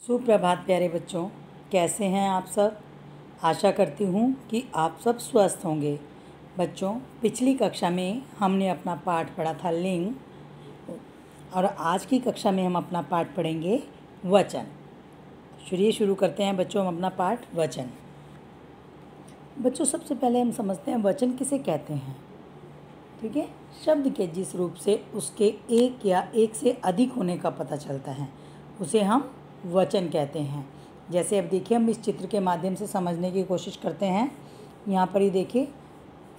सुप्रभात प्यारे बच्चों, कैसे हैं आप सब। आशा करती हूँ कि आप सब स्वस्थ होंगे। बच्चों, पिछली कक्षा में हमने अपना पाठ पढ़ा था लिंग, और आज की कक्षा में हम अपना पाठ पढ़ेंगे वचन। शुरू करते हैं बच्चों हम अपना पाठ वचन। बच्चों, सबसे पहले हम समझते हैं वचन किसे कहते हैं। ठीक है, शब्द के जिस रूप से उसके एक या एक से अधिक होने का पता चलता है उसे हम वचन कहते हैं। जैसे अब देखिए, हम इस चित्र के माध्यम से समझने की कोशिश करते हैं। यहाँ पर ही देखिए,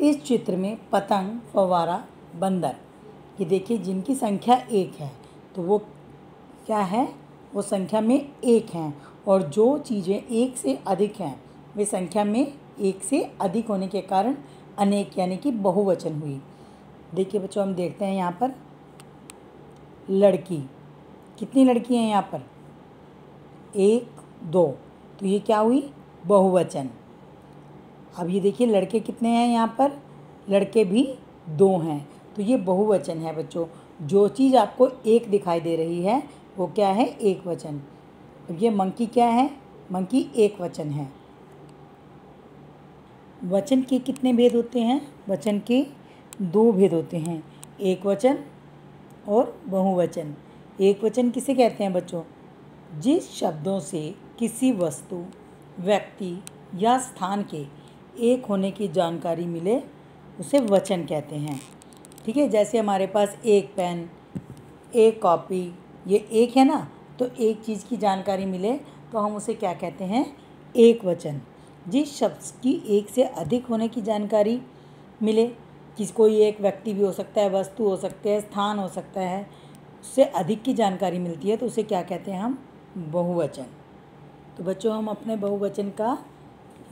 इस चित्र में पतंग, फव्वारा, बंदर, ये देखिए जिनकी संख्या एक है, तो वो क्या है, वो संख्या में एक हैं। और जो चीज़ें एक से अधिक हैं वे संख्या में एक से अधिक होने के कारण अनेक यानी कि बहुवचन हुई। देखिए बच्चों, हम देखते हैं यहाँ पर लड़की, कितनी लड़की हैं यहाँ पर, एक, दो, तो ये क्या हुई, बहुवचन। अब ये देखिए लड़के कितने हैं यहाँ पर, लड़के भी दो हैं, तो ये बहुवचन है बच्चों। जो चीज़ आपको एक दिखाई दे रही है वो क्या है, एक वचन। अब ये मंकी क्या है, मंकी एक वचन है। वचन के कितने भेद होते हैं, वचन के दो भेद होते हैं, एक वचन और बहुवचन। एक वचन किसे कहते हैं बच्चों, जिस शब्दों से किसी वस्तु, व्यक्ति या स्थान के एक होने की जानकारी मिले उसे वचन कहते हैं। ठीक है, जैसे हमारे पास एक पेन, एक कॉपी, ये एक है ना, तो एक चीज़ की जानकारी मिले तो हम उसे क्या कहते हैं, एक वचन। जिस शब्द की एक से अधिक होने की जानकारी मिले, कोई एक व्यक्ति भी हो सकता है, वस्तु हो सकते हैं, स्थान हो सकता है, उससे अधिक की जानकारी मिलती है तो उसे क्या कहते हैं हम, बहुवचन। तो बच्चों, हम अपने बहुवचन का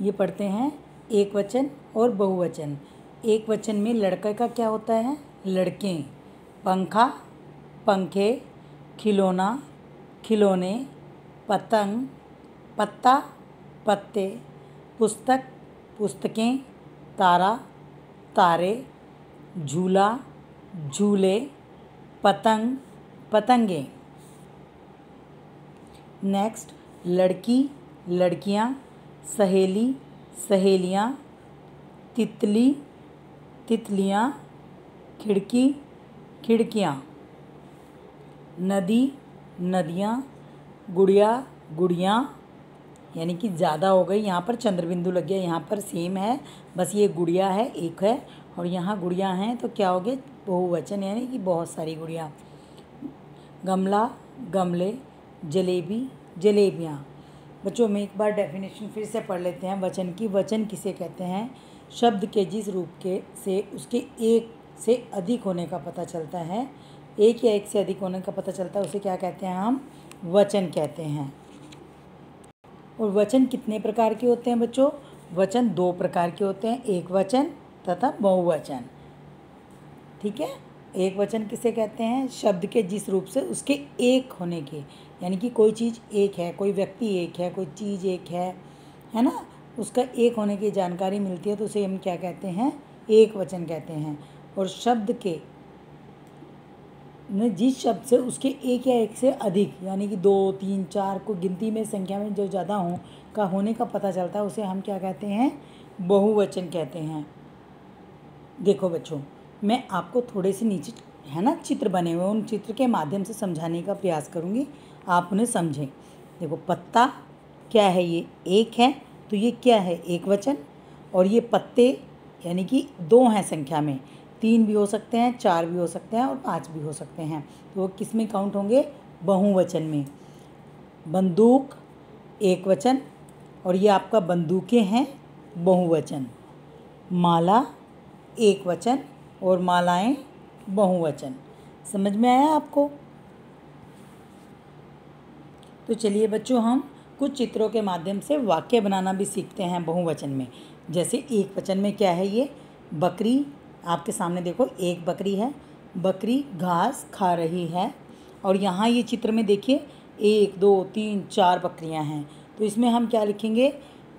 ये पढ़ते हैं, एक वचन और बहुवचन। एक वचन में लड़के का क्या होता है, लड़के, पंखा, पंखे, खिलौना, खिलौने, पतंग, पत्ता, पत्ते, पुस्तक, पुस्तकें, तारा, तारे, झूला, झूले, पतंग, पतंगे। नेक्स्ट, लड़की, लड़कियाँ, सहेली, सहेलियाँ, तितली, तितलियाँ, खिड़की, खिड़कियाँ, नदी, नदियाँ, गुड़िया, गुड़ियाँ, यानी कि ज़्यादा हो गई, यहाँ पर चंद्र बिंदु लग गया, यहाँ पर सेम है, बस ये गुड़िया है, एक है, और यहाँ गुड़िया हैं तो क्या हो गए, बहुवचन, यानी कि बहुत सारी गुड़िया। गमला, गमले, जलेबी, जलेबियाँ। बच्चों, में एक बार डेफिनेशन फिर से पढ़ लेते हैं वचन की। वचन किसे कहते हैं, शब्द के जिस रूप के से उसके एक से अधिक होने का पता चलता है, एक या एक से अधिक होने का पता चलता है उसे क्या कहते हैं, हम वचन कहते हैं। और वचन कितने प्रकार के होते हैं बच्चों, वचन दो प्रकार के होते हैं, एक वचन तथा बहुवचन। ठीक है, एक वचन किसे कहते हैं, शब्द के जिस रूप से उसके एक होने के, यानी कि कोई चीज़ एक है, कोई व्यक्ति एक है, कोई चीज़ एक है ना, उसका एक होने की जानकारी मिलती है तो उसे हम क्या कहते हैं, एक वचन कहते हैं। और शब्द के जिस शब्द से उसके एक या एक से अधिक, यानी कि दो, तीन, चार को गिनती में संख्या में जो ज़्यादा होने का पता चलता है उसे हम क्या कहते हैं, बहुवचन कहते हैं। देखो बच्चों, मैं आपको थोड़े से नीचे है ना चित्र बने हुए, उन चित्र के माध्यम से समझाने का प्रयास करूँगी, आप उन्हें समझें। देखो, पत्ता क्या है, ये एक है, तो ये क्या है, एक वचन। और ये पत्ते यानी कि दो हैं संख्या में, तीन भी हो सकते हैं, चार भी हो सकते हैं और पाँच भी हो सकते हैं, तो वो किस में काउंट होंगे, बहुवचन में। बंदूक एक वचन, और ये आपका बंदूकें हैं, बहुवचन। माला एक वचन और मालाएं बहुवचन। समझ में आया आपको। तो चलिए बच्चों, हम कुछ चित्रों के माध्यम से वाक्य बनाना भी सीखते हैं बहुवचन में। जैसे एक वचन में क्या है, ये बकरी, आपके सामने देखो एक बकरी है, बकरी घास खा रही है। और यहाँ ये चित्र में देखिए, एक, दो, तीन, चार बकरियाँ हैं, तो इसमें हम क्या लिखेंगे,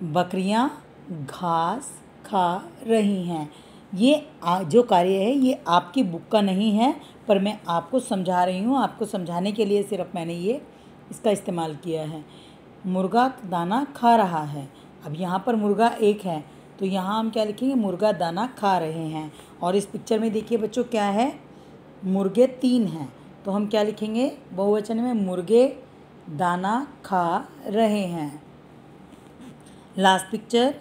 बकरियाँ घास खा रही हैं। ये जो कार्य है ये आपकी बुक का नहीं है, पर मैं आपको समझा रही हूँ, आपको समझाने के लिए सिर्फ मैंने ये इसका इस्तेमाल किया है। मुर्गा दाना खा रहा है। अब यहाँ पर मुर्गा एक है तो यहाँ हम क्या लिखेंगे, मुर्गा दाना खा रहे हैं। और इस पिक्चर में देखिए बच्चों क्या है, मुर्गे 3 हैं तो हम क्या लिखेंगे, बहुवचन में मुर्गे दाना खा रहे हैं। लास्ट पिक्चर,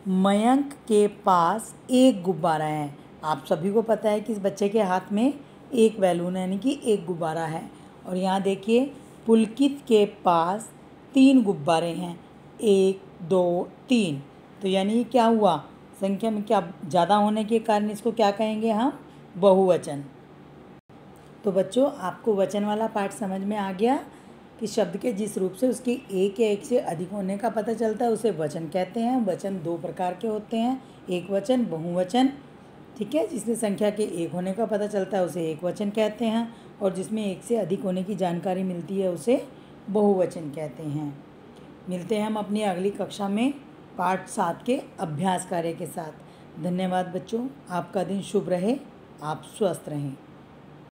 मयंक के पास एक गुब्बारा है। आप सभी को पता है कि इस बच्चे के हाथ में एक बैलून है, यानी कि एक गुब्बारा है। और यहाँ देखिए पुलकित के पास 3 गुब्बारे हैं, 1 2 3। तो यानी क्या हुआ, संख्या में क्या ज़्यादा होने के कारण इसको क्या कहेंगे हम, बहुवचन। तो बच्चों आपको वचन वाला पाठ समझ में आ गया कि शब्द के जिस रूप से उसके एक या एक से अधिक होने का पता चलता है उसे वचन कहते हैं। वचन 2 प्रकार के होते हैं, एक वचन, बहुवचन। ठीक है, जिसमें संख्या के एक होने का पता चलता है उसे एक वचन कहते हैं, और जिसमें एक से अधिक होने की जानकारी मिलती है उसे बहुवचन कहते हैं। मिलते हैं हम अपनी अगली कक्षा में पाठ 7 के अभ्यास कार्य के साथ। धन्यवाद बच्चों, आपका दिन शुभ रहे, आप स्वस्थ रहें।